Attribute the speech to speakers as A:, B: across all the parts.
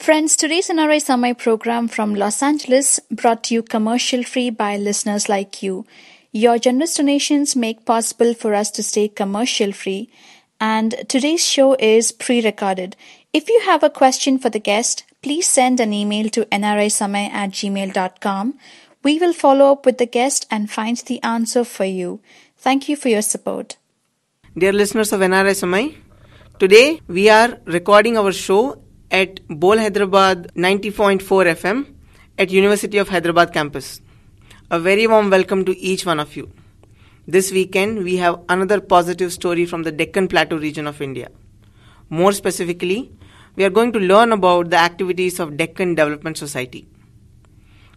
A: Friends, today's NRI Samai program from Los Angeles brought to you commercial free by listeners like you. Your generous donations make possible for us to stay commercial free, and today's show is pre-recorded. If you have a question for the guest, please send an email to nrisamai@gmail.com. We will follow up with the guest and find the answer for you. Thank you for your support.
B: Dear listeners of NRI Samai, today we are recording our show at Bol Hyderabad 90.4 FM at University of Hyderabad campus. A very warm welcome to each one of you. This weekend we have another positive story from the Deccan Plateau region of India. More specifically, we are going to learn about the activities of Deccan Development Society.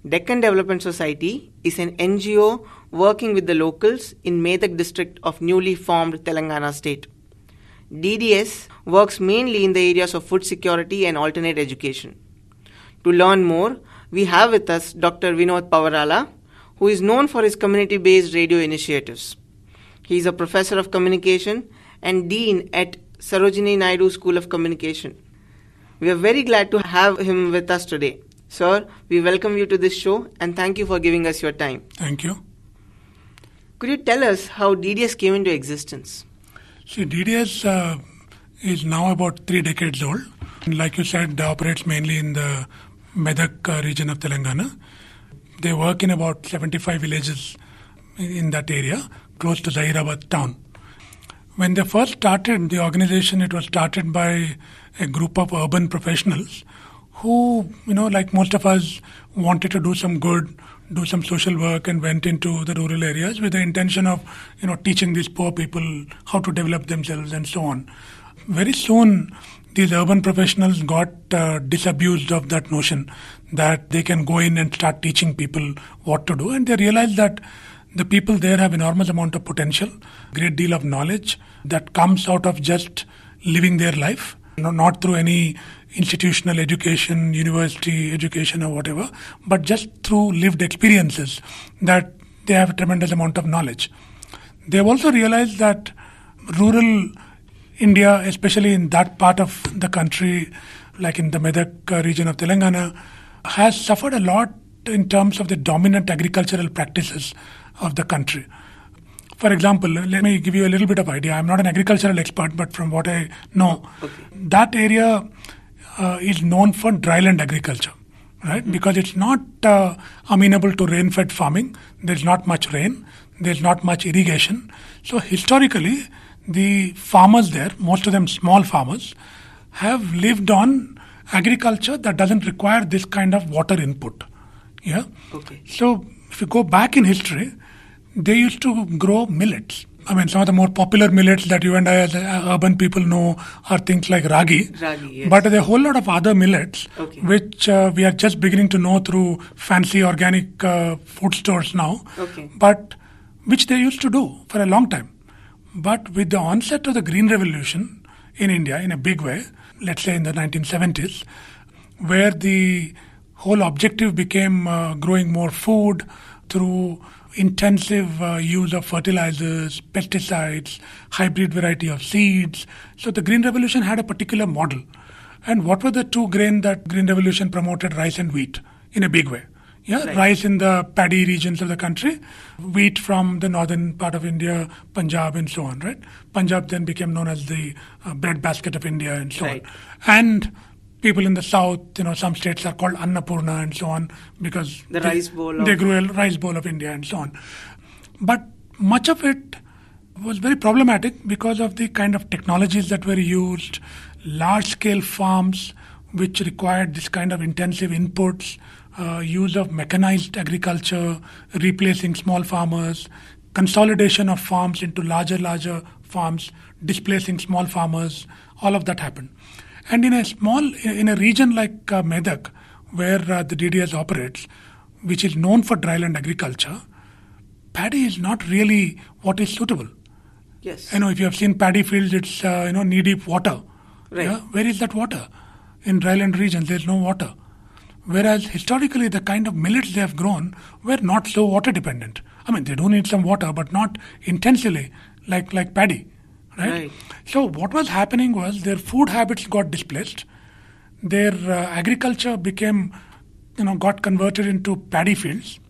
B: Deccan Development Society is an NGO working with the locals in Medak district of newly formed Telangana state. DDS works mainly in the areas of food security and alternate education. To learn more, we have with us Dr. Vinod Pavarala, who is known for his community-based radio initiatives. He is a professor of communication and dean at Sarojini Naidu School of Communication. We are very glad to have him with us today. Sir, we welcome you to this show and thank you for giving us your time.
C: Thank you.
B: Could you tell us how DDS came into existence?
C: See, DDS is now about 3 decades old. And like you said, operates mainly in the Medak region of Telangana. They work in about 75 villages in that area, close to Zahirabad town. When they first started the organization, it was started by a group of urban professionals who, like most of us, wanted to do some good, do some social work, and went into the rural areas with the intention of, teaching these poor people how to develop themselves and so on. Very soon, these urban professionals got disabused of that notion that they can go in and start teaching people what to do, and they realized that the people there have enormous amount of potential, great deal of knowledge that comes out of just living their life, not through any institutional education, university education or whatever, but just through lived experiences that they have a tremendous amount of knowledge. They have also realized that rural India, especially in that part of the country, like in the Medak region of Telangana, has suffered a lot in terms of the dominant agricultural practices of the country. For example, let me give you a little bit of idea. I'm not an agricultural expert, but from what I know, that area is known for dryland agriculture, right? Mm-hmm. Because it's not amenable to rain-fed farming. There's not much rain. There's not much irrigation. So historically, the farmers there, most of them small farmers, have lived on agriculture that doesn't require this kind of water input. Yeah.
B: Okay.
C: So if you go back in history, they used to grow millets. I mean, some of the more popular millets that you and I as urban people know are things like ragi.
B: Ragi, yes.
C: But there are a whole lot of other millets, which we are just beginning to know through fancy organic food stores now, but which they used to do for a long time. But with the onset of the Green Revolution in India in a big way, let's say in the 1970s, where the whole objective became growing more food through intensive use of fertilizers, pesticides, hybrid variety of seeds. So the Green Revolution had a particular model. And what were the two grain that Green Revolution promoted? Rice and wheat in a big way. Yeah, right. Rice in the paddy regions of the country, wheat from the northern part of India, Punjab and so on, right? Punjab then became known as the breadbasket of India and so on. And people in the south, some states are called Annapurna and so on because
B: they
C: grew a rice bowl of India and so on. But much of it was very problematic because of the kind of technologies that were used, large-scale farms which required this kind of intensive inputs, use of mechanized agriculture, replacing small farmers, consolidation of farms into larger farms, displacing small farmers, all of that happened. And in a region like Medak, where the DDS operates, which is known for dryland agriculture, paddy is not really what is suitable.
B: Yes.
C: If you have seen paddy fields, it's knee-deep water.
B: Right.
C: Yeah? Where is that water? In dryland regions, there's no water. Whereas historically, the kind of millets they have grown were not so water dependent. I mean, they do need some water, but not intensely like paddy. Right?
B: Right.
C: So what was happening was their food habits got displaced. their agriculture became, got converted into paddy fields.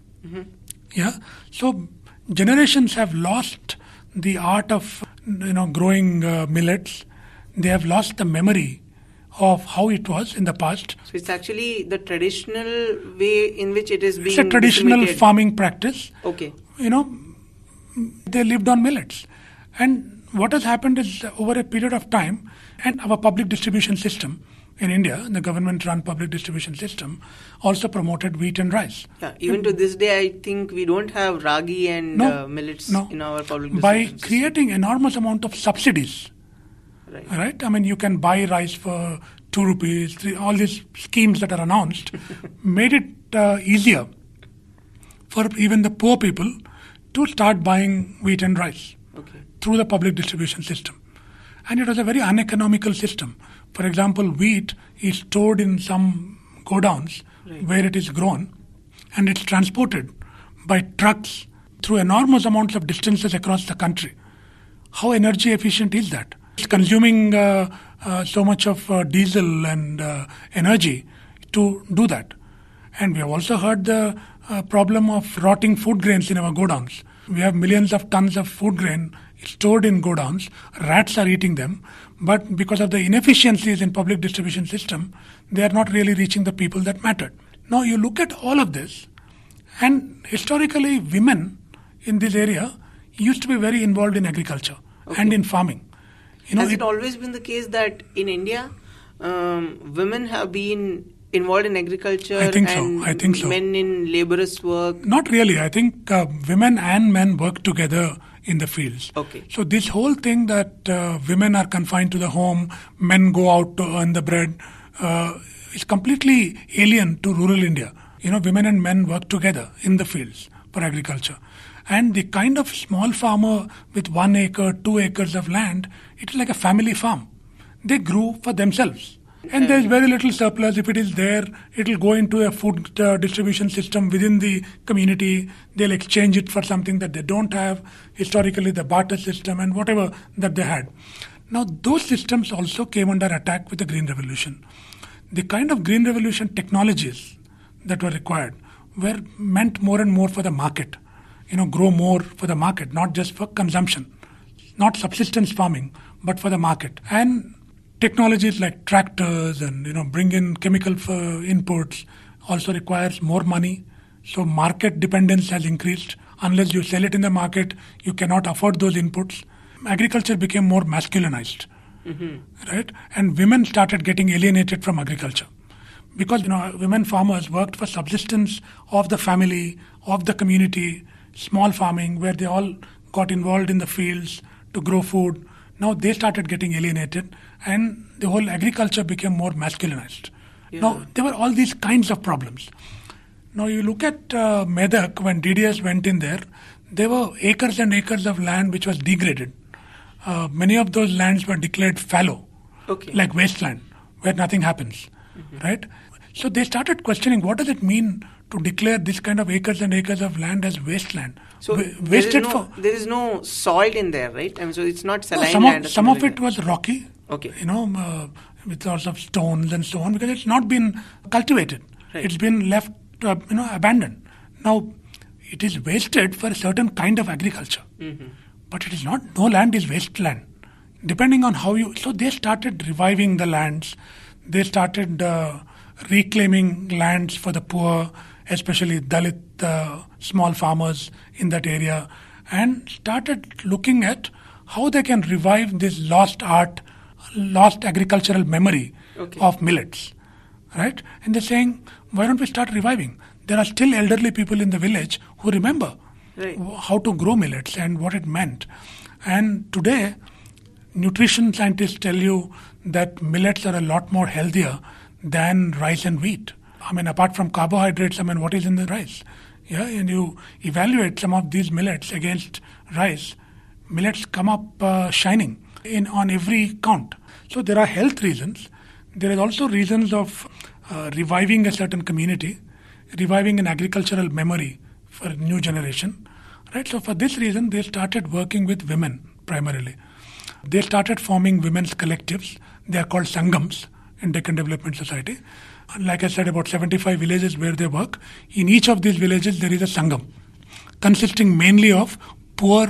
C: Yeah. So generations have lost the art of, growing millets. They have lost the memory of how it was in the past.
B: So it's actually the traditional way in which it is being
C: It's a traditional
B: disseminated.
C: farming practice.
B: Okay.
C: They lived on millets. And what has happened is over a period of time, and our public distribution system in India, the government-run public distribution system, also promoted wheat and rice.
B: Yeah, even to this day, I think we don't have ragi and millets in our public distribution
C: By
B: system.
C: creating enormous amount of subsidies, right? I mean, you can buy rice for 2 rupees, all these schemes that are announced made it easier for even the poor people to start buying wheat and rice through the public distribution system. And it was a very uneconomical system. For example, wheat is stored in some godowns where it is grown, and it's transported by trucks through enormous amounts of distances across the country. How energy efficient is that? It's consuming so much of diesel and energy to do that. And we have also heard the problem of rotting food grains in our godowns. We have millions of tons of food grain stored in godowns. Rats are eating them. But because of the inefficiencies in public distribution system, they are not really reaching the people that mattered. Now you look at all of this, and historically women in this area used to be very involved in agriculture and in farming.
B: Has it always been the case that in India, women have been involved in agriculture
C: I think so.
B: Men in laborers work?
C: Not really. I think women and men work together in the fields.
B: Okay.
C: So this whole thing that women are confined to the home, men go out to earn the bread, is completely alien to rural India. Women and men work together in the fields for agriculture. And the kind of small farmer with 1 acre, 2 acres of land, it is like a family farm. They grew for themselves. And there is very little surplus. If it is there, it will go into a food distribution system within the community. They'll exchange it for something that they don't have. Historically, the barter system and whatever that they had. Now, those systems also came under attack with the Green Revolution. The kind of Green Revolution technologies that were required were meant more and more for the market. Grow more for the market, not just for consumption. Not subsistence farming, but for the market. And technologies like tractors and bring in chemical inputs also requires more money. So market dependence has increased. Unless you sell it in the market, you cannot afford those inputs. Agriculture became more masculinized, right? And women started getting alienated from agriculture because women farmers worked for subsistence of the family, of the community, small farming where they all got involved in the fields to grow food. Now they started getting alienated and the whole agriculture became more masculinized. Yeah. Now there were all these kinds of problems. Now you look at Medak, when DDS went in there were acres and acres of land which was degraded. Many of those lands were declared fallow, like wasteland, where nothing happens, right? So they started questioning what does it mean to declare this kind of acres and acres of land as wasteland.
B: So there is no soil in there, right? I mean, so it's not saline land.
C: Some of it was rocky,
B: with
C: lots of stones and so on, because it's not been cultivated. Right. It's been left, abandoned. Now, it is wasted for a certain kind of agriculture, but it is not. No land is wasteland, depending on how you. So they started reviving the lands. They started reclaiming lands for the poor, especially Dalit small farmers in that area, and started looking at how they can revive this lost art, lost agricultural memory of millets, right? And they're saying, why don't we start reviving? There are still elderly people in the village who remember how to grow millets and what it meant. And today, nutrition scientists tell you that millets are a lot more healthier than rice and wheat. I mean, apart from carbohydrates, what is in the rice? Yeah, and you evaluate some of these millets against rice, millets come up shining on every count. So there are health reasons. There is also reasons of reviving a certain community, reviving an agricultural memory for a new generation. Right? So for this reason, they started working with women primarily. They started forming women's collectives. They are called Sanghams. in Deccan Development Society. Like I said, about 75 villages where they work. In each of these villages, there is a sangham consisting mainly of poor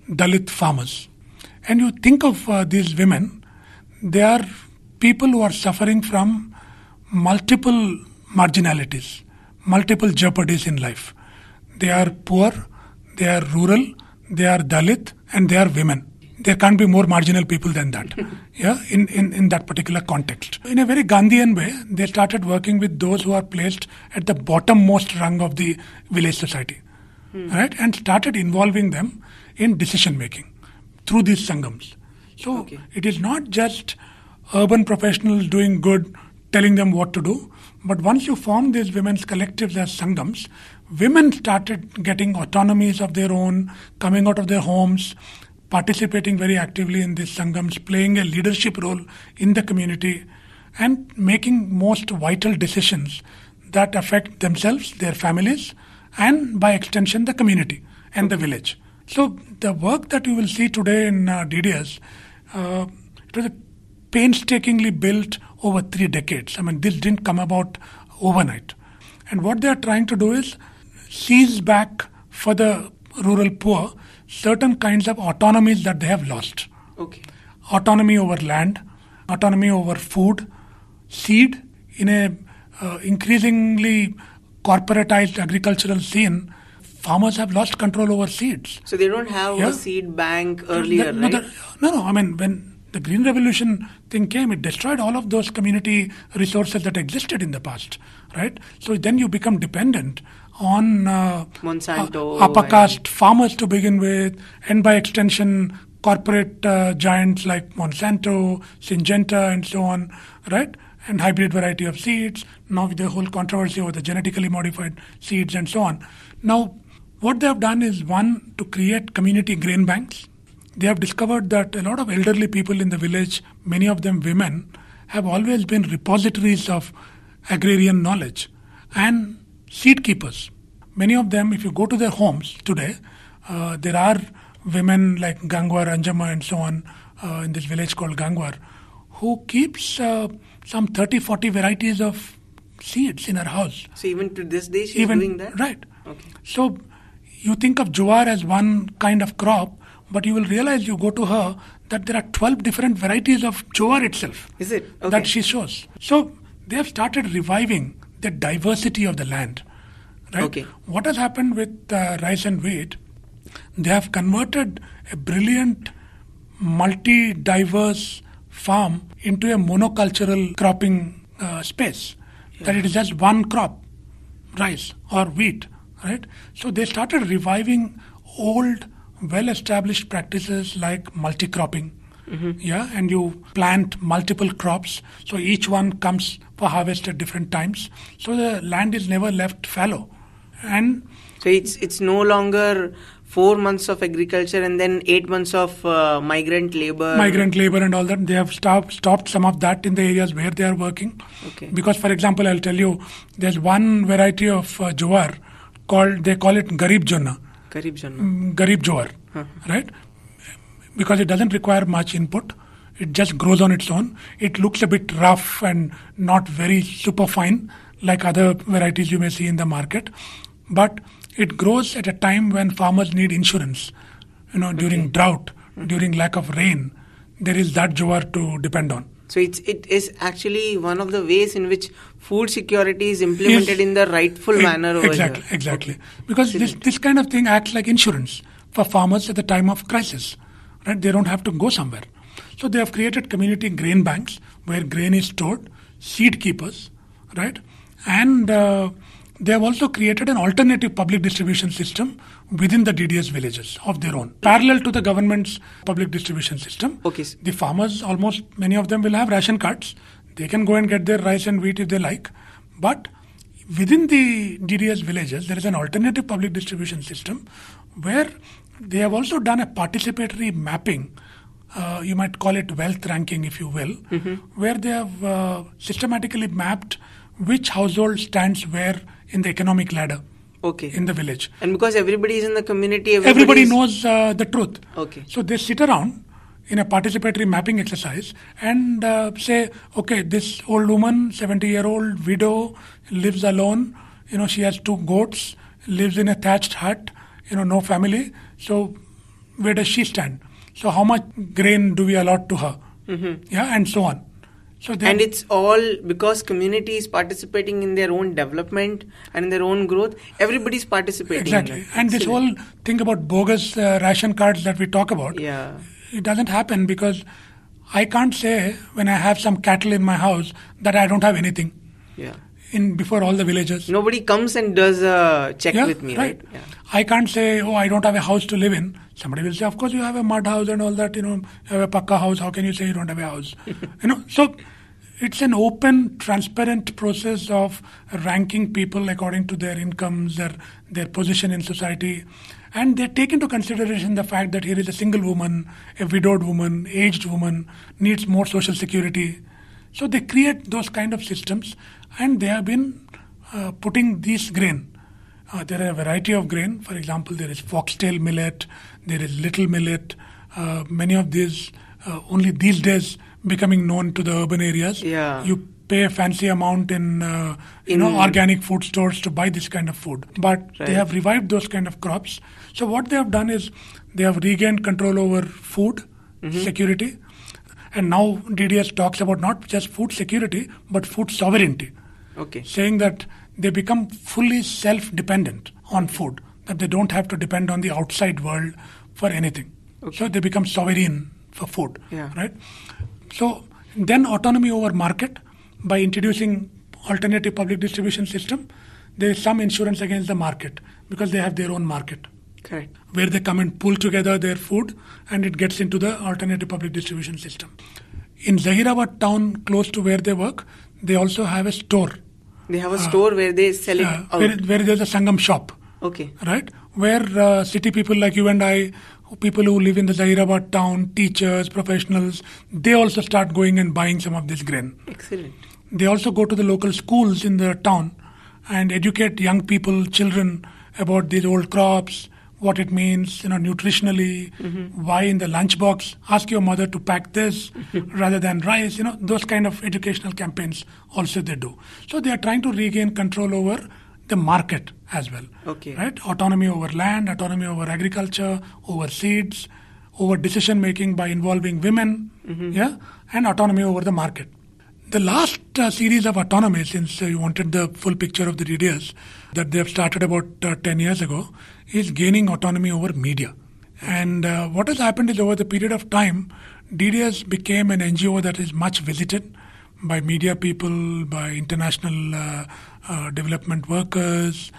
C: Dalit farmers. And you think of these women, they are people who are suffering from multiple marginalities, multiple jeopardies in life. They are poor, they are rural, they are Dalit, and they are women. There can't be more marginal people than that, in that particular context. In a very Gandhian way, they started working with those who are placed at the bottommost rung of the village society, right? And started involving them in decision making through these sanghams. So it is not just urban professionals doing good, telling them what to do, but once you form these women's collectives as sanghams, women started getting autonomies of their own, coming out of their homes, participating very actively in these sanghams, playing a leadership role in the community, and making most vital decisions that affect themselves, their families, and by extension the community and the village. So the work that you will see today in DDS, it was painstakingly built over 3 decades. I mean, this didn't come about overnight. And what they are trying to do is seize back for the rural poor certain kinds of autonomies that they have lost. Autonomy over land, autonomy over food, seed. In a increasingly corporatized agricultural scene, farmers have lost control over seeds.
B: So they don't have a seed bank earlier, right?
C: No. I mean, when the Green Revolution thing came, it destroyed all of those community resources that existed in the past, right? So then you become dependent on
B: Monsanto,
C: upper caste farmers to begin with, and by extension corporate giants like Monsanto, Syngenta, and so on, right? And hybrid variety of seeds. Now the whole controversy over the genetically modified seeds and so on. Now, what they have done is, one, to create community grain banks. They have discovered that a lot of elderly people in the village, many of them women, have always been repositories of agrarian knowledge and seed keepers. Many of them, if you go to their homes today, there are women like Gangwar, Anjama and so on in this village called Gangwar, who keeps some 30, 40 varieties of seeds in her house.
B: So even to this day she's doing that?
C: Right. So you think of jowar as one kind of crop, but you will realize, you go to her, that there are 12 different varieties of jowar itself.
B: Is it?
C: That she shows. So they have started reviving the diversity of the land. Right? What has happened with rice and wheat, they have converted a brilliant, multi-diverse farm into a monocultural cropping space. That it is just one crop, rice or wheat. Right? So they started reviving old, well-established practices like multi-cropping. And you plant multiple crops, so each one comes for harvest at different times. So the land is never left fallow. And
B: so it's no longer 4 months of agriculture and then 8 months of migrant labor
C: and all that. They have stopped some of that in the areas where they are working. Because, for example, I'll tell you, there's one variety of jowar they call it Garib Jonna. Garib jowar, right? Because it doesn't require much input. It just grows on its own. It looks a bit rough and not very super fine like other varieties you may see in the market. But it grows at a time when farmers need insurance. During drought, during lack of rain, there is that jowar to depend on.
B: So it is actually one of the ways in which food security is implemented in the rightful manner over here.
C: Exactly. Because this kind of thing acts like insurance for farmers at the time of crisis. Right? They don't have to go somewhere. So they have created community grain banks where grain is stored, seed keepers, right? And they have also created an alternative public distribution system within the DDS villages of their own, parallel to the government's public distribution system. The farmers, almost many of them will have ration cards. They can go and get their rice and wheat if they like. But within the DDS villages, there is an alternative public distribution system where they have also done a participatory mapping. You might call it wealth ranking, if you will, where they have systematically mapped which household stands where in the economic ladder in the village.
B: And because everybody is in the community,
C: everybody knows the truth.
B: Okay.
C: So they sit around in a participatory mapping exercise and say, okay, this old woman, 70-year-old widow, lives alone. She has 2 goats, lives in a thatched hut, no family. So where does she stand? So how much grain do we allot to her? Yeah, and so on. So
B: and it's all because community is participating in their own development and in their own growth. Everybody's participating.
C: Exactly.
B: In that.
C: And this whole thing about bogus ration cards that we talk about, it doesn't happen because I can't say when I have some cattle in my house that I don't have anything.
B: Yeah.
C: Before all the villagers.
B: Nobody comes and does a check with me, right? Yeah.
C: I can't say, I don't have a house to live in. Somebody will say, of course you have a mud house and all that, you have a pakka house. How can you say you don't have a house? So it's an open, transparent process of ranking people according to their incomes, their position in society. And they take into consideration the fact that here is a single woman, a widowed woman, aged woman, needs more social security. So they create those kind of systems, and they have been putting these grain. There are a variety of grain. For example, there is foxtail millet, there is little millet. Many of these only these days becoming known to the urban areas.
B: Yeah.
C: You pay a fancy amount in organic food stores to buy this kind of food. But they have revived those kind of crops. So what they have done is they have regained control over food security. And now DDS talks about not just food security, but food sovereignty.
B: Okay.
C: Saying that they become fully self-dependent on food, that they don't have to depend on the outside world for anything. Okay. So they become sovereign for food.
B: Yeah.
C: Right? So then autonomy over market by introducing alternative public distribution system, there is some insurance against the market because they have their own market.
B: Correct.
C: Where they come and pull together their food and it gets into the alternative public distribution system. In Zahirabad town, close to where they work, they also have a store.
B: They have a store where they sell it out.
C: Where there's a Sangham shop.
B: Okay.
C: Right? Where city people like you and I, people who live in the Zahirabad town, teachers, professionals, they also start going and buying some of this grain.
B: Excellent.
C: They also go to the local schools in the town and educate young people, children about these old crops, what it means, nutritionally, why in the lunchbox, ask your mother to pack this rather than rice, those kind of educational campaigns also they do. So they are trying to regain control over the market as well.
B: Okay.
C: Right? Autonomy over land, autonomy over agriculture, over seeds, over decision making by involving women, and autonomy over the market. The last series of autonomy, since you wanted the full picture of the DDS, that they have started about 10 years ago, is gaining autonomy over media. And what has happened is over the period of time, DDS became an NGO that is much visited by media people, by international development workers.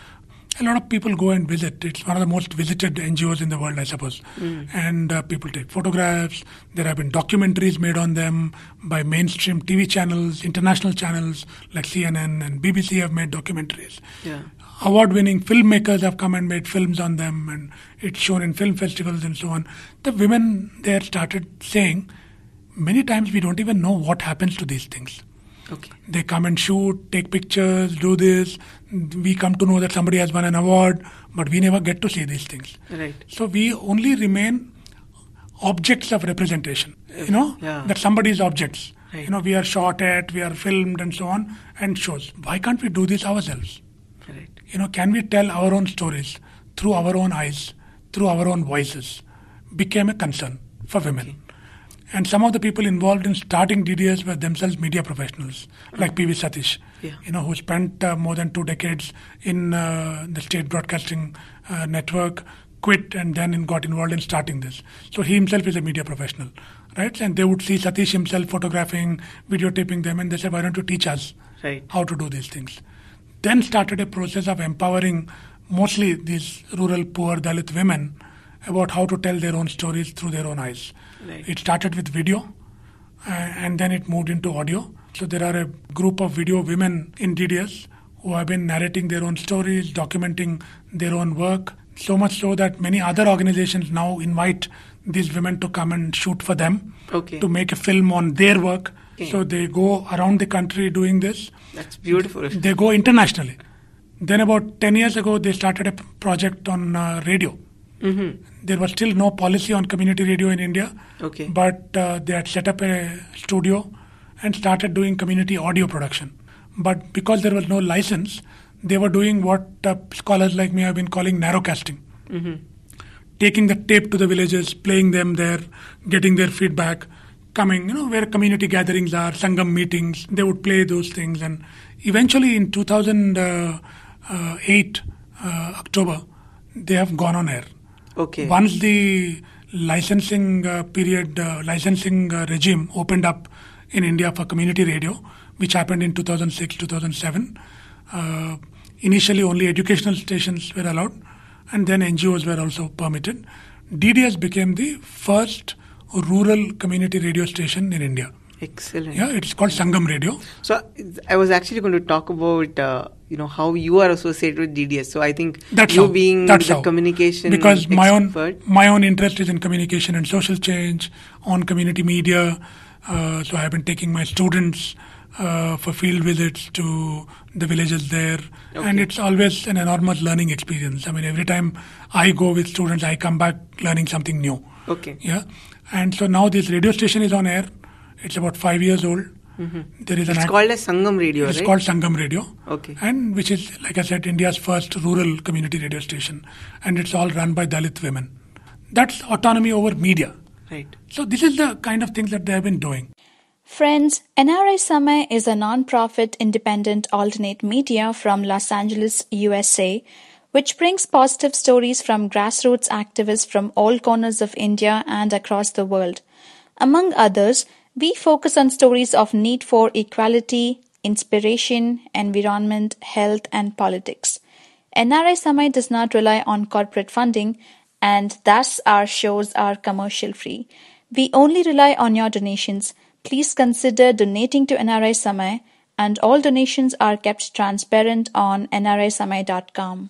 C: A lot of people go and visit. It's one of the most visited NGOs in the world, I suppose. And people take photographs. There have been documentaries made on them by mainstream TV channels, international channels like CNN and BBC have made documentaries.
B: Yeah.
C: Award-winning filmmakers have come and made films on them, and it's shown in film festivals and so on. The women there started saying, many times we don't even know what happens to these things.
B: Okay.
C: They come and shoot, take pictures, do this. We come to know that somebody has won an award, but we never get to see these things.
B: Right.
C: So we only remain objects of representation, that somebody's objects.
B: Right.
C: We are shot at, we are filmed and so on, and shows. Why can't we do this ourselves?
B: Right.
C: Can we tell our own stories through our own eyes, through our own voices? Became a concern for women. Okay. And some of the people involved in starting DDS were themselves media professionals, like P.V. Satish, who spent more than 2 decades in the state broadcasting network, quit and then got involved in starting this. So he himself is a media professional, right? And they would see Satish himself photographing, videotaping them, and they said, why don't you teach us how to do these things? Then started a process of empowering mostly these rural, poor Dalit women about how to tell their own stories through their own eyes.
B: Right.
C: It started with video and then it moved into audio. So there are a group of video women in DDS who have been narrating their own stories, documenting their own work, so much so that many other organizations now invite these women to come and shoot for them, to make a film on their work. Okay. So they go around the country doing this.
B: That's beautiful.
C: They go internationally. Then about 10 years ago, they started a project on radio. There was still no policy on community radio in India.
B: Okay.
C: But they had set up a studio and started doing community audio production. But because there was no license, they were doing what scholars like me have been calling narrowcasting. Taking the tape to the villages, playing them there, getting their feedback, coming, where community gatherings are, sangham meetings, they would play those things. And eventually in 2008, October, they have gone on air.
B: Okay.
C: Once the licensing regime opened up in India for community radio, which happened in 2006, 2007, initially only educational stations were allowed, and then NGOs were also permitted. DDS became the first rural community radio station in India.
B: Excellent.
C: Yeah, it's called Sangham Radio.
B: So I was actually going to talk about how you are associated with DDS. So I think being the communication
C: because
B: expert.
C: my own interest is in communication and social change, on community media. So I have been taking my students for field visits to the villages there, and it's always an enormous learning experience. I mean, every time I go with students, I come back learning something new.
B: Okay.
C: Yeah, and so now this radio station is on air. It's about 5 years old.
B: It's called as Sangham Radio,
C: It's
B: right?
C: called Sangham Radio.
B: Okay.
C: And which is, like I said, India's first rural community radio station. And it's all run by Dalit women. That's autonomy over media.
B: Right.
C: So this is the kind of things that they have been doing.
A: Friends, NRI Samay is a non-profit independent alternate media from Los Angeles, USA, which brings positive stories from grassroots activists from all corners of India and across the world. Among others, we focus on stories of need for equality, inspiration, environment, health, and politics. NRI Samay does not rely on corporate funding, and thus our shows are commercial free. We only rely on your donations. Please consider donating to NRI Samay, and all donations are kept transparent on nrisamay.com.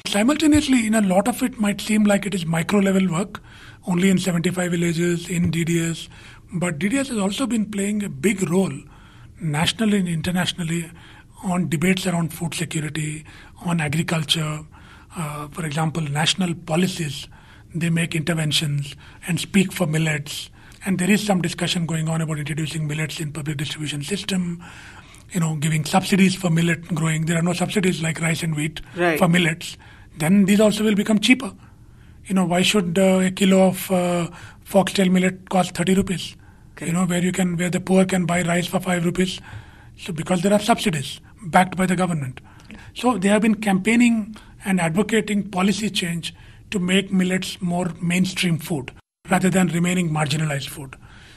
C: Simultaneously, a lot of it might seem like it is micro-level work, only in 75 villages, in DDS. But DDS has also been playing a big role, nationally and internationally, on debates around food security, on agriculture. For example, national policies, they make interventions and speak for millets. And there is some discussion going on about introducing millets in public distribution system, giving subsidies for millet growing. There are no subsidies like rice and wheat for millets. Then these also will become cheaper. Why should a kilo of foxtail millet cost 30 rupees? Okay. Where the poor can buy rice for 5 rupees. So because there are subsidies backed by the government. So they have been campaigning and advocating policy change to make millets more mainstream food rather than remaining marginalized food.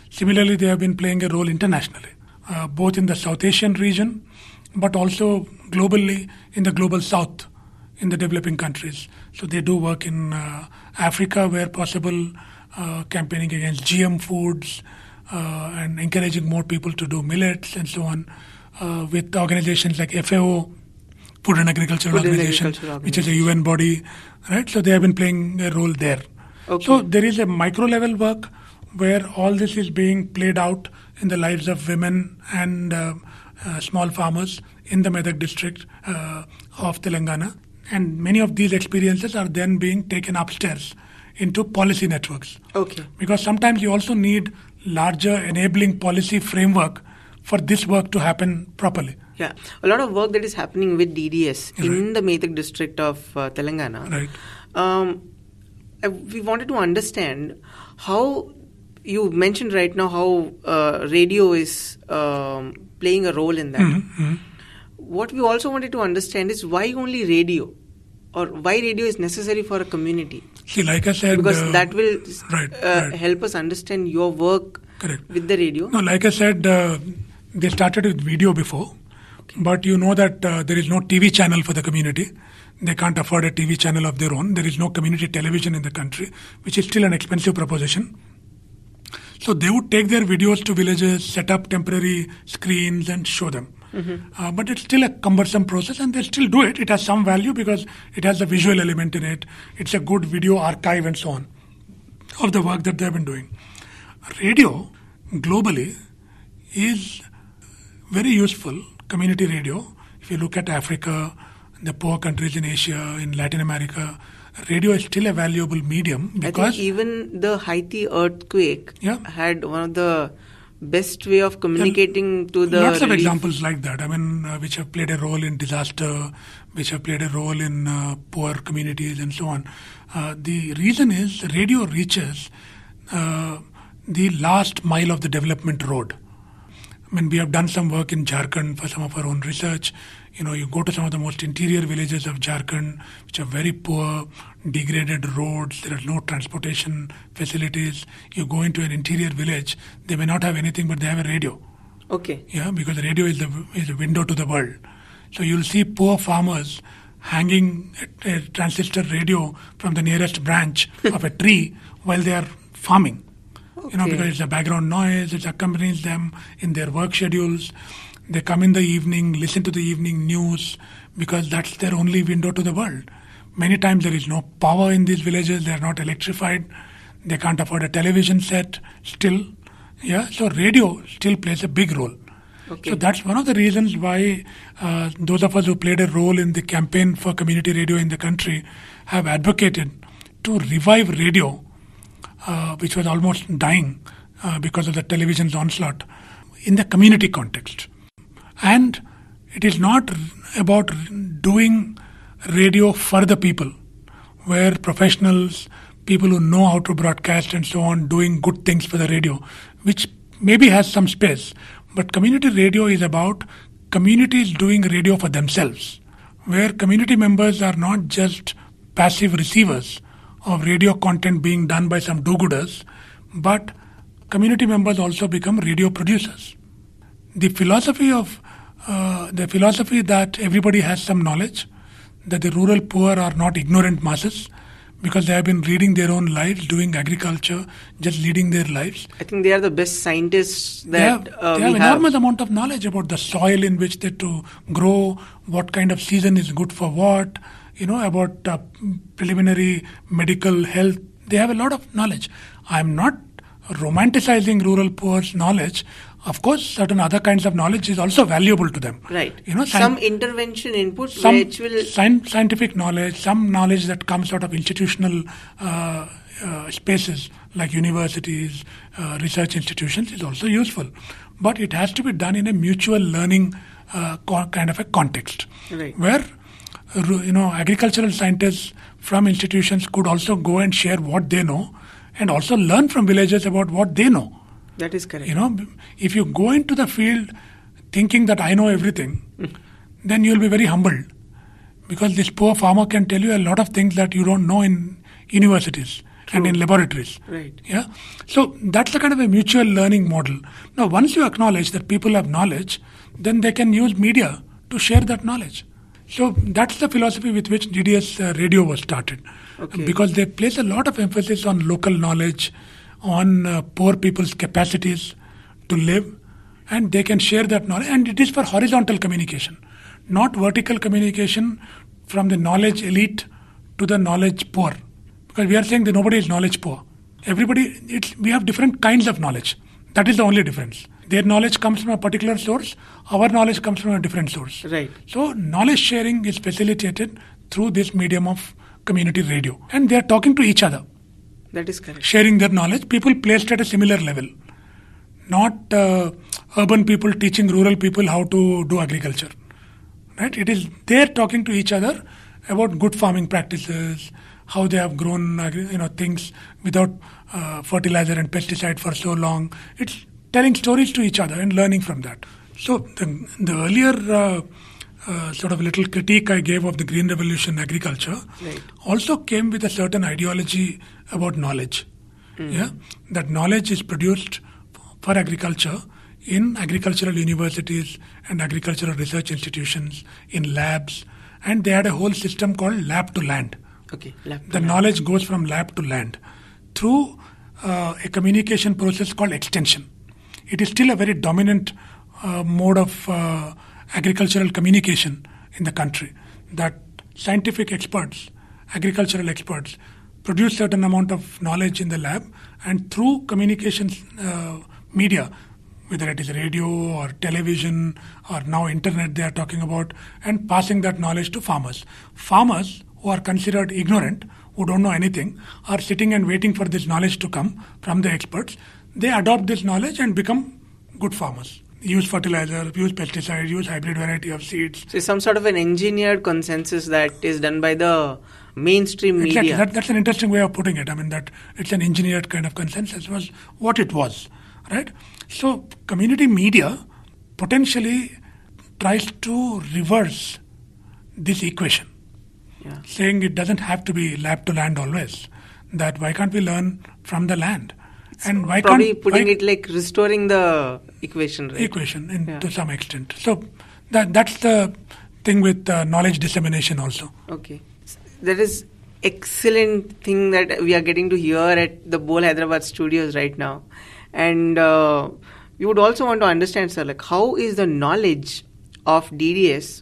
C: Similarly, they have been playing a role internationally, both in the South Asian region, but also globally in the global South, in the developing countries. So they do work in Africa where possible, campaigning against GM foods and encouraging more people to do millets and so on, with organizations like FAO, Food and Agriculture Organization, which is a UN body, right? So they have been playing a role there. Okay. So there is a micro-level work where all this is being played out in the lives of women and small farmers in the Medak district of Telangana. And many of these experiences are then being taken upstairs into policy networks. Okay. Because sometimes you also need larger enabling policy framework for this work to happen properly.
B: Yeah, a lot of work that is happening with DDS in the Medak district of Telangana.
C: Right.
B: We wanted to understand how you mentioned right now how radio is playing a role in that. Mm-hmm. What we also wanted to understand is why only radio, or why radio is necessary for a community.
C: See, like I said,
B: because that will help us understand your work with the radio.
C: No, like I said, they started with video before, but you know that there is no TV channel for the community. They can't afford a TV channel of their own. There is no community television in the country, which is still an expensive proposition. So they would take their videos to villages, set up temporary screens and show them. Mm-hmm. But it's still a cumbersome process, and they still do it. It has some value because it has a visual element in it. It's a good video archive and so on of the work that they've been doing. Radio, globally, is very useful, community radio. If you look at Africa, the poor countries in Asia, in Latin America, radio is still a valuable medium because
B: I think even the Haiti earthquake
C: Yeah.
B: had one of the best way of communicating to the
C: lots of
B: relief.
C: examples like that. I mean, which have played a role in disaster, which have played a role in poor communities and so on. The reason is radio reaches the last mile of the development road. I mean, we have done some work in Jharkhand for some of our own research. You go to some of the most interior villages of Jharkhand, which are very poor, degraded roads. There are no transportation facilities. You go into an interior village, they may not have anything, but they have a radio.
B: Okay.
C: Yeah, because the radio is the window to the world. So you'll see poor farmers hanging a transistor radio from the nearest branch of a tree while they are farming. Because it's a background noise, it accompanies them in their work schedules. They come in the evening, listen to the evening news, because that's their only window to the world. Many times there is no power in these villages, they are not electrified, they can't afford a television set still. Yeah, so radio still plays a big role.
B: Okay.
C: So that's one of the reasons why those of us who played a role in the campaign for community radio in the country have advocated to revive radio, which was almost dying because of the television's onslaught, in the community context. And it is not about doing radio for the people, where professionals, people who know how to broadcast and so on, doing good things for the radio, which maybe has some space. But community radio is about communities doing radio for themselves, where community members are not just passive receivers of radio content being done by some do-gooders, but community members also become radio producers. The philosophy that everybody has some knowledge, that the rural poor are not ignorant masses, because they have been reading their own lives, doing agriculture, just leading their lives.
B: I think they are the best scientists that
C: they have enormous amount of knowledge about the soil in which they to grow, what kind of season is good for what, about preliminary medical health. They have a lot of knowledge. I'm not romanticizing rural poor's knowledge. Of course, certain other kinds of knowledge is also valuable to them.
B: Right. Some intervention input,
C: some
B: which will
C: scientific knowledge, some knowledge that comes out of institutional spaces like universities, research institutions is also useful. But it has to be done in a mutual learning kind of a context,
B: right,
C: where agricultural scientists from institutions could also go and share what they know and also learn from villagers about what they know.
B: That is correct.
C: If you go into the field thinking that I know everything, then you'll be very humbled, because this poor farmer can tell you a lot of things that you don't know in universities and in laboratories.
B: Right.
C: Yeah. So that's a kind of a mutual learning model. Now, once you acknowledge that people have knowledge, then they can use media to share that knowledge. So that's the philosophy with which DDS radio was started.
B: Okay.
C: Because they place a lot of emphasis on local knowledge, on poor people's capacities to live, and they can share that knowledge. And it is for horizontal communication, not vertical communication from the knowledge elite to the knowledge poor. Because we are saying that nobody is knowledge poor. We have different kinds of knowledge. That is the only difference. Their knowledge comes from a particular source, our knowledge comes from a different source.
B: Right.
C: So knowledge sharing is facilitated through this medium of community radio. And they are talking to each other.
B: That is correct.
C: Sharing their knowledge, people placed at a similar level. Not urban people teaching rural people how to do agriculture. Right? It is they're talking to each other about good farming practices, how they have grown things without fertilizer and pesticide for so long. It's telling stories to each other and learning from that. So the earlier sort of little critique I gave of the Green Revolution agriculture also came with a certain ideology about knowledge. Yeah, that knowledge is produced for agriculture in agricultural universities and agricultural research institutions, in labs, and they had a whole system called lab to land.
B: Okay,
C: the knowledge goes from lab to land through a communication process called extension. It is still a very dominant mode of agricultural communication in the country, that scientific experts, agricultural experts, produce certain amount of knowledge in the lab, and through communications media, whether it is radio or television or now internet they are talking about, and passing that knowledge to farmers. Farmers who are considered ignorant, who don't know anything, are sitting and waiting for this knowledge to come from the experts. They adopt this knowledge and become good farmers. Use fertilizer, use pesticide, use hybrid variety of seeds.
B: So it's some sort of an engineered consensus that is done by the mainstream media.
C: Exactly. That's an interesting way of putting it. I mean, that it's an engineered kind of consensus was what it was, right? So community media potentially tries to reverse this equation, saying it doesn't have to be lab to land always. That why can't we learn from the land? And why
B: probably
C: can't
B: putting it like restoring the equation, right?
C: To some extent. So that's the thing with knowledge dissemination also.
B: Okay, that is excellent thing that we are getting to hear at the Bol Hyderabad studios right now, and we would also want to understand, sir, like how is the knowledge of DDS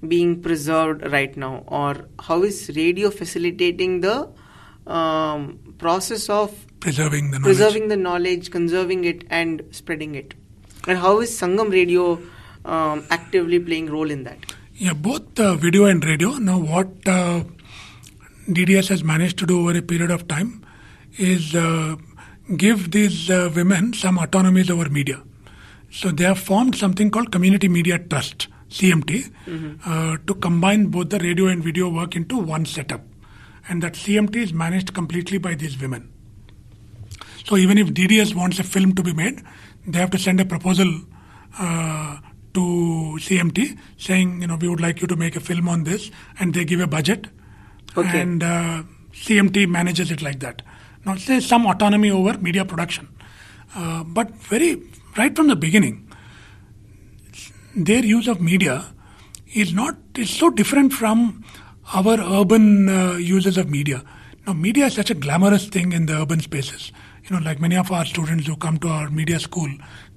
B: being preserved right now, or how is radio facilitating the process of preserving the knowledge, conserving it, and spreading it? And how is Sangham radio actively playing role in that?
C: Yeah, both video and radio. Now, what DDS has managed to do over a period of time is give these women some autonomies over media. So they have formed something called Community Media Trust, CMT, to combine both the radio and video work into one setup. And that CMT is managed completely by these women. So even if DDS wants a film to be made, they have to send a proposal to CMT saying, we would like you to make a film on this, and they give a budget, and CMT manages it like that. Now, there's some autonomy over media production, but right from the beginning, their use of media is so different from our urban uses of media. Now, media is such a glamorous thing in the urban spaces. Like many of our students who come to our media school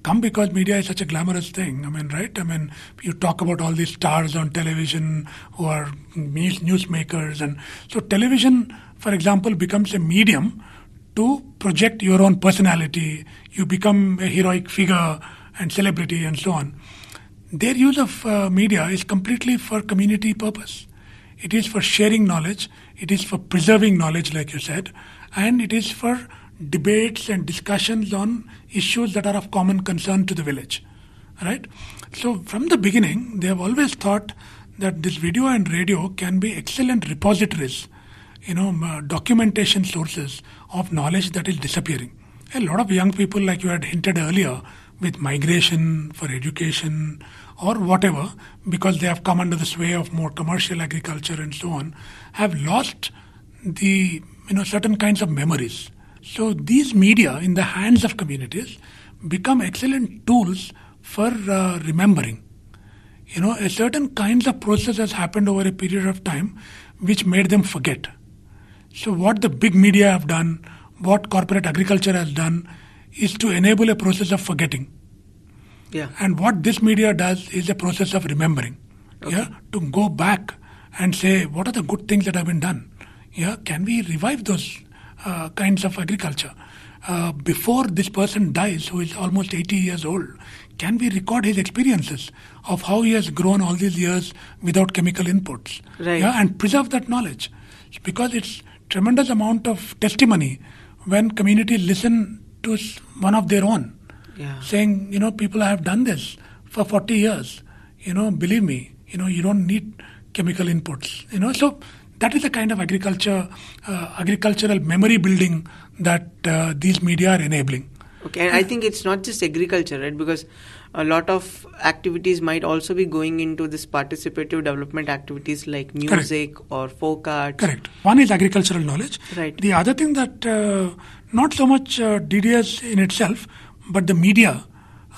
C: come because media is such a glamorous thing. I mean, right? I mean, you talk about all these stars on television who are newsmakers. And so television, for example, becomes a medium to project your own personality. You become a heroic figure and celebrity and so on. Their use of media is completely for community purpose. It is for sharing knowledge. It is for preserving knowledge, like you said. And it is for debates and discussions on issues that are of common concern to the village. Right? So from the beginning, they have always thought that this video and radio can be excellent repositories, documentation sources of knowledge that is disappearing. A lot of young people, like you had hinted earlier, with migration for education or whatever, because they have come under the sway of more commercial agriculture and so on, have lost the certain kinds of memories. So these media in the hands of communities become excellent tools for remembering. A certain kinds of process has happened over a period of time which made them forget. So what the big media have done, what corporate agriculture has done, is to enable a process of forgetting.
B: Yeah.
C: And what this media does is a process of remembering. Okay. Yeah, to go back and say, what are the good things that have been done? Yeah, can we revive those kinds of agriculture? Before this person dies, who is almost 80 years old, can we record his experiences of how he has grown all these years without chemical inputs?
B: Right.
C: Yeah, and preserve that knowledge. Because it's tremendous amount of testimony when communities listen to one of their own.
B: Yeah.
C: Saying, people have done this for 40 years. Believe me, you don't need chemical inputs. So that is the kind of agricultural memory building that these media are enabling.
B: Okay, and I think it's not just agriculture, right? Because a lot of activities might also be going into this participative development activities like music
C: Correct.
B: or folk art.
C: Correct. One is agricultural knowledge.
B: Right.
C: The other thing that not so much DDS in itself, but the media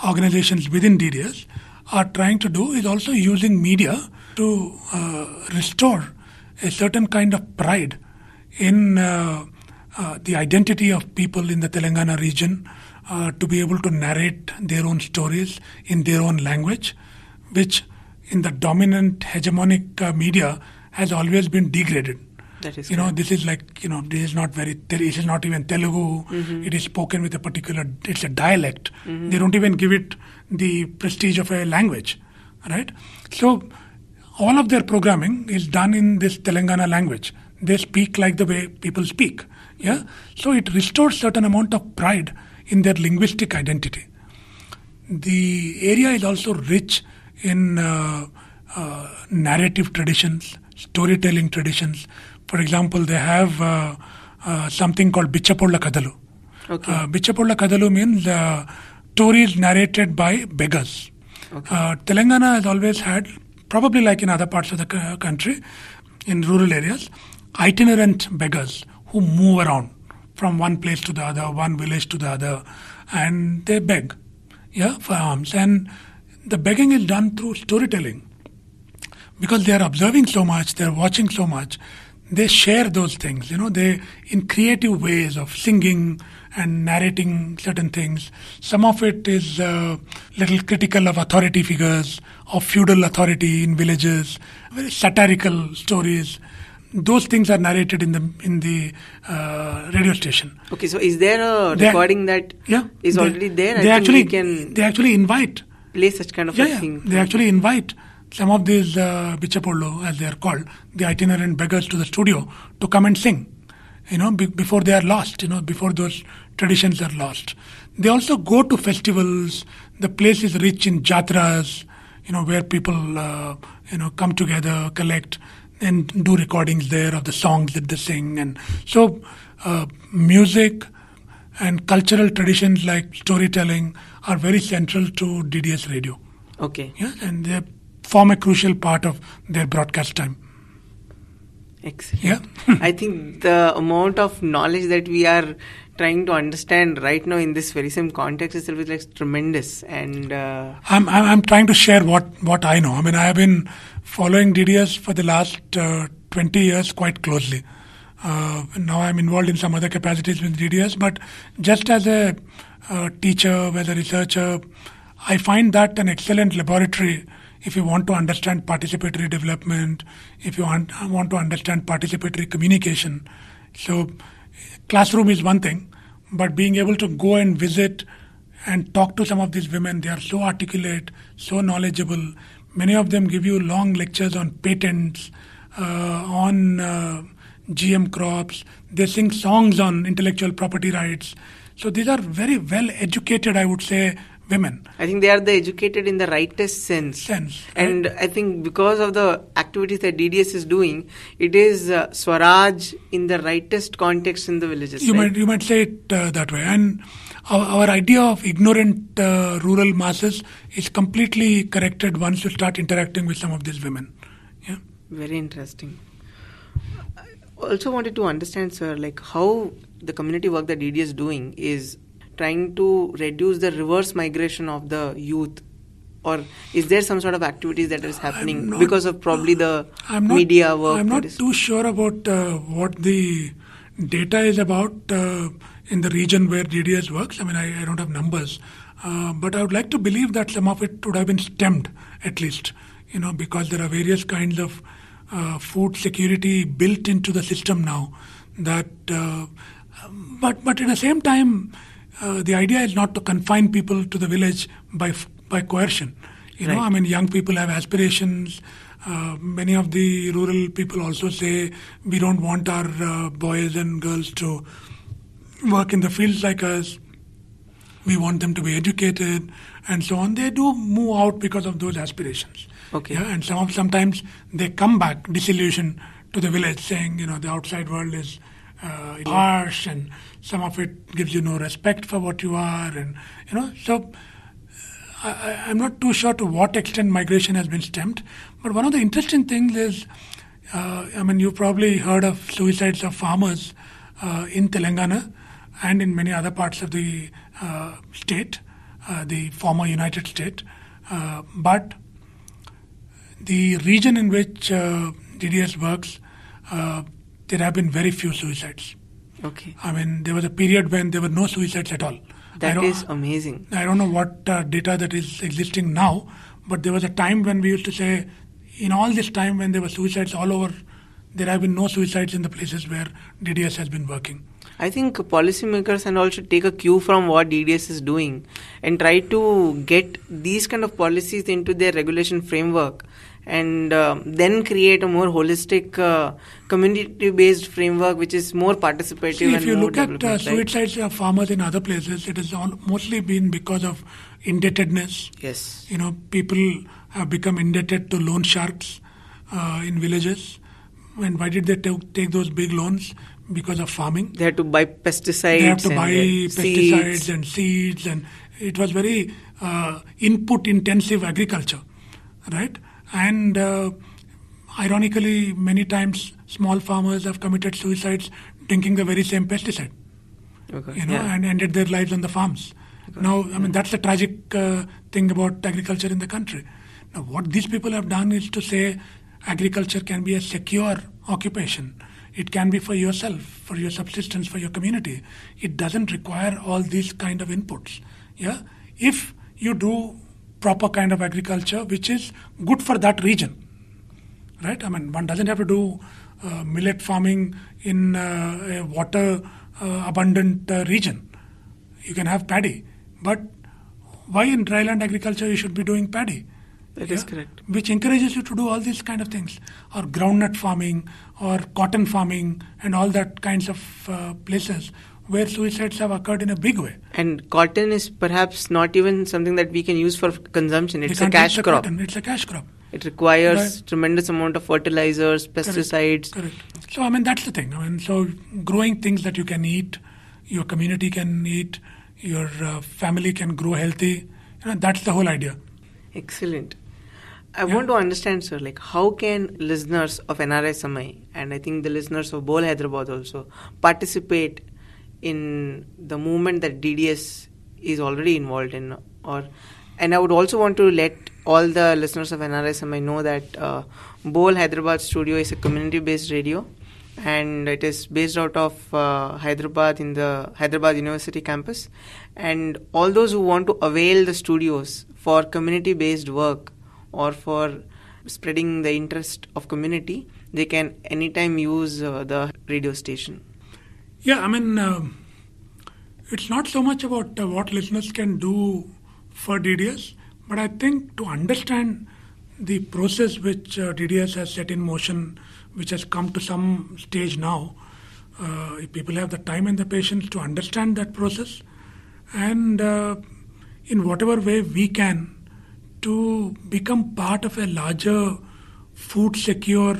C: organizations within DDS are trying to do is also using media to restore a certain kind of pride in the identity of people in the Telangana region, to be able to narrate their own stories in their own language, which in the dominant hegemonic media has always been degraded.
B: That is
C: this is like, this is not even Telugu.
B: Mm-hmm.
C: It is spoken with it's a dialect. Mm-hmm. They don't even give it the prestige of a language, right? So all of their programming is done in this Telangana language. They speak like the way people speak. Yeah, so it restores certain amount of pride in their linguistic identity. The area is also rich in narrative traditions, storytelling traditions. For example, they have something called Bichapolla Kadalu.
B: Okay.
C: Bichapolla Kadalu means stories narrated by beggars.
B: Okay.
C: Telangana has always had, probably like in other parts of the country, in rural areas, itinerant beggars who move around from one place to the other, one village to the other, and they beg, for alms. And the begging is done through storytelling. Because they are observing so much, they are watching so much, they share those things, they in creative ways of singing and narrating certain things. Some of it is little critical of authority figures, of feudal authority in villages, very satirical stories. Those things are narrated in the radio station.
B: Okay, so is there a recording that is already there?
C: They actually invite
B: play such kind of a thing.
C: They actually invite some of these Bichapollo, as they are called, the itinerant beggars, to the studio to come and sing. Before they are lost. Before those traditions are lost. They also go to festivals. The place is rich in jatras, where people come together, collect, and do recordings there of the songs that they sing. And so music and cultural traditions like storytelling are very central to DDS radio.
B: Okay.
C: Yeah, and they form a crucial part of their broadcast time.
B: Excellent.
C: Yeah.
B: I think the amount of knowledge that we are trying to understand right now in this very same context itself is like tremendous. And
C: I'm trying to share what I know. I mean, I have been following DDS for the last 20 years quite closely. Now I'm involved in some other capacities with DDS, but just as a teacher, as a researcher, I find that an excellent laboratory if you want to understand participatory development, if you want to understand participatory communication. So classroom is one thing, but being able to go and visit and talk to some of these women, they are so articulate, so knowledgeable. Many of them give you long lectures on patents, on GM crops. They sing songs on intellectual property rights. So these are very well educated, I would say, women.
B: I think they are the educated in the rightest sense. And
C: right?
B: I think because of the activities that DDS is doing, it is Swaraj in the rightest context in the villages.
C: You might say it that way. And our idea of ignorant rural masses is completely corrected once you start interacting with some of these women. Yeah.
B: Very interesting. I also wanted to understand, sir, like how the community work that DDS is doing is trying to reduce the reverse migration of the youth, or is there some sort of activities that is happening because of probably the media work?
C: I'm not too sure about what the data is about in the region where DDS works. I mean, I don't have numbers, but I would like to believe that some of it would have been stemmed, at least, because there are various kinds of food security built into the system now. That, but at the same time, the idea is not to confine people to the village by coercion.
B: Right.
C: I mean, young people have aspirations. Many of the rural people also say, we don't want our boys and girls to work in the fields like us. We want them to be educated and so on. They do move out because of those aspirations.
B: Okay.
C: Yeah, and sometimes they come back disillusioned to the village, saying, the outside world is harsh, and some of it gives you no respect for what you are, and so I'm not too sure to what extent migration has been stemmed. But one of the interesting things is, you've probably heard of suicides of farmers in Telangana and in many other parts of the state, the former United State, but the region in which DDS works, there have been very few suicides.
B: Okay.
C: I mean, there was a period when there were no suicides at all.
B: That is amazing.
C: I don't know what data that is existing now, but there was a time when we used to say, in all this time when there were suicides all over, there have been no suicides in the places where DDS has been working.
B: I think policymakers and all should take a cue from what DDS is doing and try to get these kind of policies into their regulation framework and then create a more holistic community-based framework which is more participative.
C: See, if
B: and
C: you
B: more
C: look at
B: development, right?
C: suicides of farmers in other places, it has mostly been because of indebtedness.
B: Yes.
C: People have become indebted to loan sharks in villages. And why did they take those big loans? Because of farming.
B: They had to buy pesticides.
C: They have to buy pesticides
B: seeds.
C: and seeds, and it was very input-intensive agriculture, right? And ironically, many times small farmers have committed suicides drinking the very same pesticide,
B: Okay.
C: and ended their lives on the farms. Okay. Now, that's the tragic thing about agriculture in the country. Now, what these people have done is to say agriculture can be a secure occupation. It can be for yourself, for your subsistence, for your community. It doesn't require all these kind of inputs. Yeah, if you do proper kind of agriculture, which is good for that region, right? One doesn't have to do millet farming in a water abundant region. You can have paddy, but why in dryland agriculture you should be doing paddy?
B: That is correct.
C: Which encourages you to do all these kind of things, or groundnut farming, or cotton farming, and all that kinds of places where suicides have occurred in a big way.
B: And cotton is perhaps not even something that we can use for consumption. It's a cash crop.
C: It's a cash crop.
B: It requires tremendous amount of fertilizers, pesticides.
C: Correct. So that's the thing. So growing things that you can eat, your community can eat, your family can grow healthy. That's the whole idea.
B: Excellent. I want to understand, sir, how can listeners of NRI Samay, and I think the listeners of Bol Hyderabad also, participate in the movement that DDS is already involved in? And I would also want to let all the listeners of NRI Samay know that Bol Hyderabad studio is a community-based radio, and it is based out of Hyderabad in the Hyderabad University campus. And all those who want to avail the studios for community-based work or for spreading the interest of community, they can anytime use the radio station.
C: Yeah, it's not so much about what listeners can do for DDS, but I think to understand the process which DDS has set in motion, which has come to some stage now, if people have the time and the patience to understand that process, and in whatever way we can, to become part of a larger food secure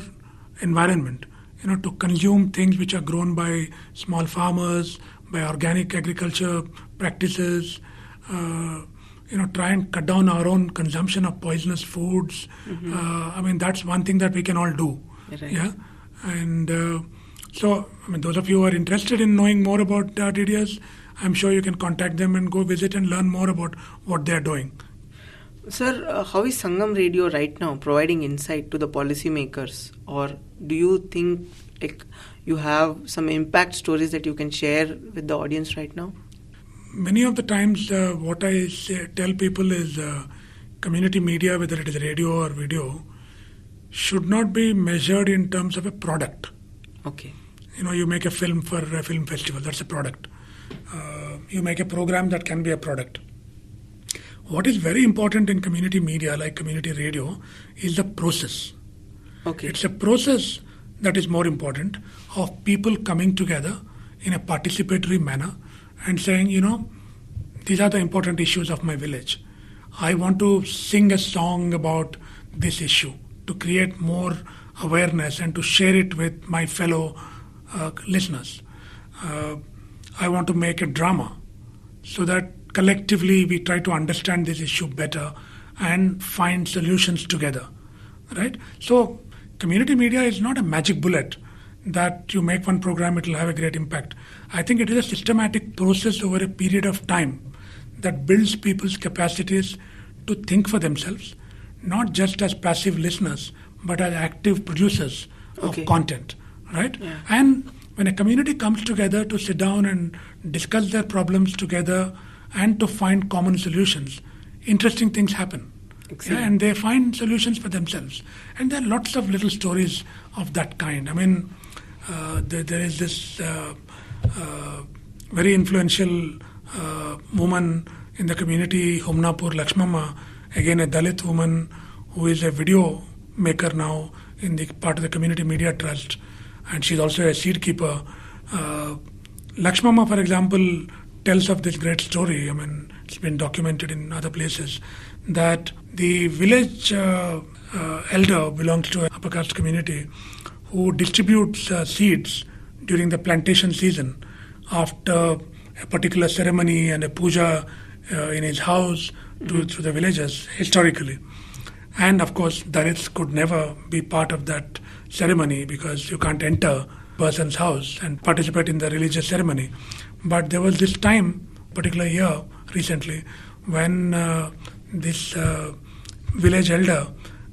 C: environment, to consume things which are grown by small farmers, by organic agriculture practices, try and cut down our own consumption of poisonous foods. Mm-hmm. That's one thing that we can all do.
B: Right.
C: Yeah, and so those of you who are interested in knowing more about DDS, I'm sure you can contact them and go visit and learn more about what they are doing.
B: Sir, how is Sangham Radio right now providing insight to the policymakers? Or do you think you have some impact stories that you can share with the audience right now?
C: Many of the times what I tell people is community media, whether it is radio or video, should not be measured in terms of a product.
B: Okay.
C: You make a film for a film festival, that's a product. You make a program, that can be a product. What is very important in community media, like community radio, is the process.
B: Okay.
C: It's a process that is more important, of people coming together in a participatory manner and saying, these are the important issues of my village. I want to sing a song about this issue to create more awareness and to share it with my fellow listeners. I want to make a drama so that collectively we try to understand this issue better and find solutions together, right? So community media is not a magic bullet that you make one program, it will have a great impact. I think it is a systematic process over a period of time that builds people's capacities to think for themselves, not just as passive listeners, but as active producers of content, right?
B: Yeah.
C: And when a community comes together to sit down and discuss their problems together and to find common solutions, interesting things happen. Yeah, and they find solutions for themselves. And there are lots of little stories of that kind. There is this very influential woman in the community, Humnapur Lakshmama, again a Dalit woman who is a video maker now in the part of the Community Media Trust, and she's also a seed keeper. Lakshmama, for example, tells of this great story. I mean, it's been documented in other places that the village elder belongs to an upper caste community who distributes seeds during the plantation season after a particular ceremony and a puja in his house to the villagers historically. And of course, dalits could never be part of that ceremony because you can't enter a person's house and participate in the religious ceremony. But there was this time, particular year recently, when this village elder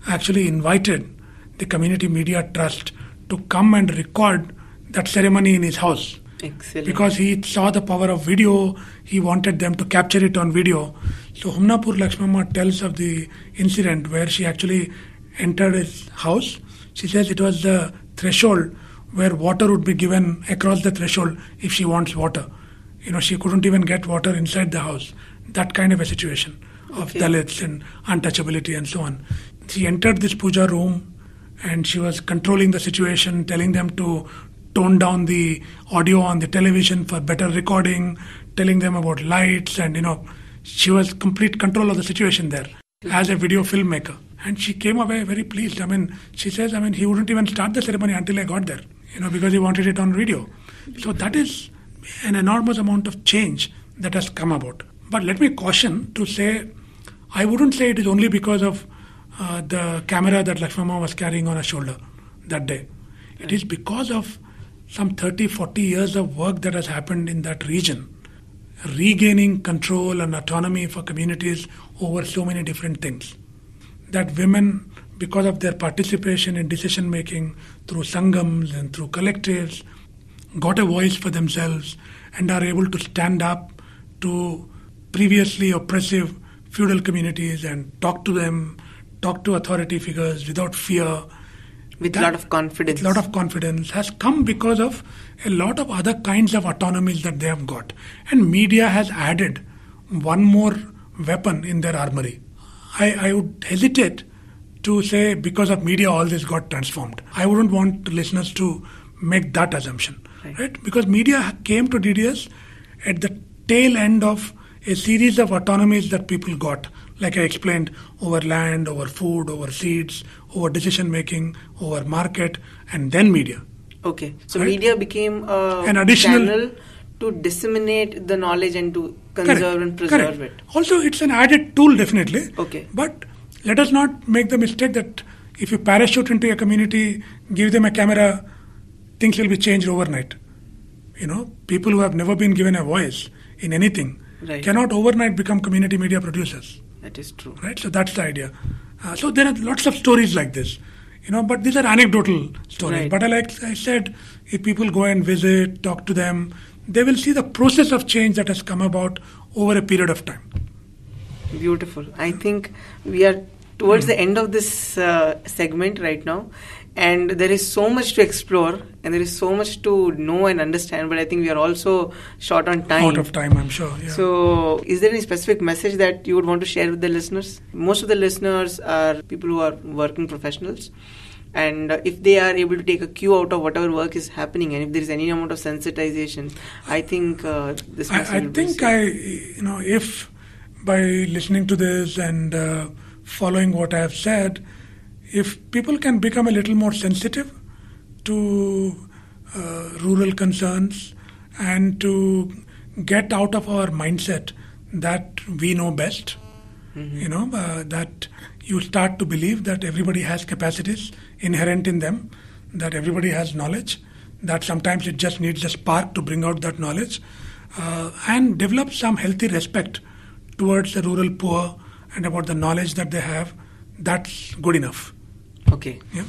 C: actually invited the Community Media Trust to come and record that ceremony in his house.
B: Excellent.
C: Because he saw the power of video, he wanted them to capture it on video. So Humnapur Lakshmama tells of the incident where she actually entered his house. She says it was the threshold where water would be given across the threshold if she wants water. She couldn't even get water inside the house. That kind of a situation of dalits and untouchability and so on. She entered this puja room and she was controlling the situation, telling them to tone down the audio on the television for better recording, telling them about lights, and she was complete control of the situation there as a video filmmaker. And she came away very pleased. She says, he wouldn't even start the ceremony until I got there, because he wanted it on video. So that is an enormous amount of change that has come about. But let me caution to say, I wouldn't say it is only because of the camera that Lakshmama was carrying on her shoulder that day. It is because of some 30, 40 years of work that has happened in that region, regaining control and autonomy for communities over so many different things. That women, because of their participation in decision making through sanghams and through collectives, got a voice for themselves and are able to stand up to previously oppressive feudal communities and talk to them, talk to authority figures without fear.
B: With a lot of confidence.
C: With a lot of confidence has come because of a lot of other kinds of autonomies that they have got. And media has added one more weapon in their armory. I would hesitate to say because of media all this got transformed. I wouldn't want listeners to make that assumption. Right? Because media came to DDS at the tail end of a series of autonomies that people got. Like I explained, over land, over food, over seeds, over decision making, over market, and then media.
B: Okay. So media became an additional channel to disseminate the knowledge and to conserve and preserve it.
C: Also, it's an added tool, definitely.
B: Okay.
C: But let us not make the mistake that if you parachute into a community, give them a camera, things will be changed overnight. People who have never been given a voice in anything cannot overnight become community media producers.
B: That is true.
C: Right? So that's the idea. So there are lots of stories like this, but these are anecdotal stories.
B: Right.
C: But like I said, if people go and visit, talk to them, they will see the process of change that has come about over a period of time.
B: Beautiful. I think we are towards the end of this segment right now. And there is so much to explore and there is so much to know and understand, but I think we are also short on time.
C: Out of time, I'm sure. Yeah.
B: So, is there any specific message that you would want to share with the listeners? Most of the listeners are people who are working professionals. And if they are able to take a cue out of whatever work is happening and if there is any amount of sensitization, I think this message will be
C: useful. If by listening to this and following what I have said, if people can become a little more sensitive to rural concerns and to get out of our mindset that we know best, that you start to believe that everybody has capacities inherent in them, that everybody has knowledge, that sometimes it just needs a spark to bring out that knowledge, and develop some healthy respect towards the rural poor and about the knowledge that they have, that's good enough.
B: Okay.
C: Yeah.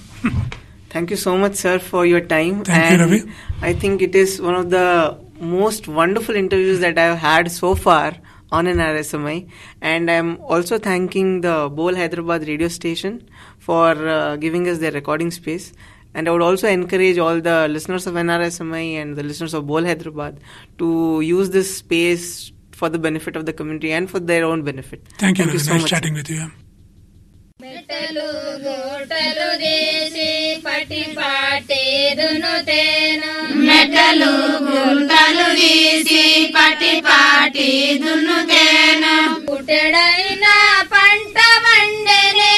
B: Thank you so much, sir, for your time.
C: Thank you, Ravi.
B: I think it is one of the most wonderful interviews that I have had so far on an RSMI. And I am also thanking the Bol Hyderabad radio station for giving us their recording space. And I would also encourage all the listeners of NRSMI and the listeners of Bol Hyderabad to use this space for the benefit of the community and for their own benefit.
C: Thank you
B: so
C: nice
B: much.
C: Chatting with you.
D: మెట్టలు గోటలు దేశి పటి పాటి దున్నుతేను మెట్టలు గుంటలు తీసి పటి పాటి దున్నుతేను పుట్టెడైన పంట వండెనే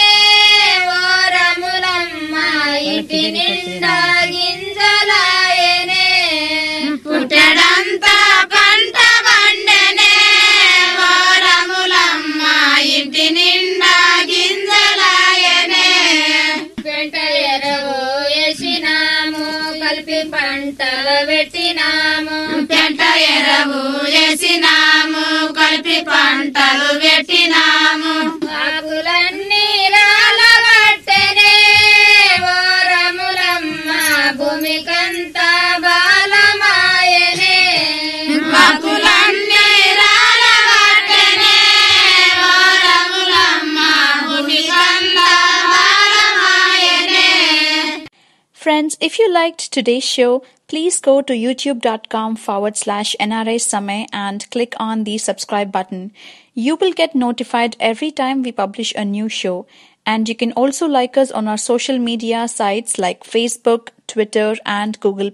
D: ఓరములమ్మ ఇంటి నిండా గింజలాయనే పుట్టెడంతా పంట వండెనే ఓరములమ్మ ఇంటి నిండా గింజలాయనే పెంట ఎరవు వేసినాము కలిపి పంటలు పెట్టినాము పెంట ఎరవు వేసినాము కలిపి పంటలు పెట్టినాము ఆకులన్నీ రాలబట్టెనే ఓరములమ్మ భూమికంతా బాలమాయనే ఆకులన్నీ రాలబట్టెనే ఓరములమ్మ భూమికంతా బాలమాయనే.
A: Friends, if you liked today's show, please go to youtube.com/NRI Samay and click on the subscribe button. You will get notified every time we publish a new show, and you can also like us on our social media sites like Facebook, Twitter, and Google+.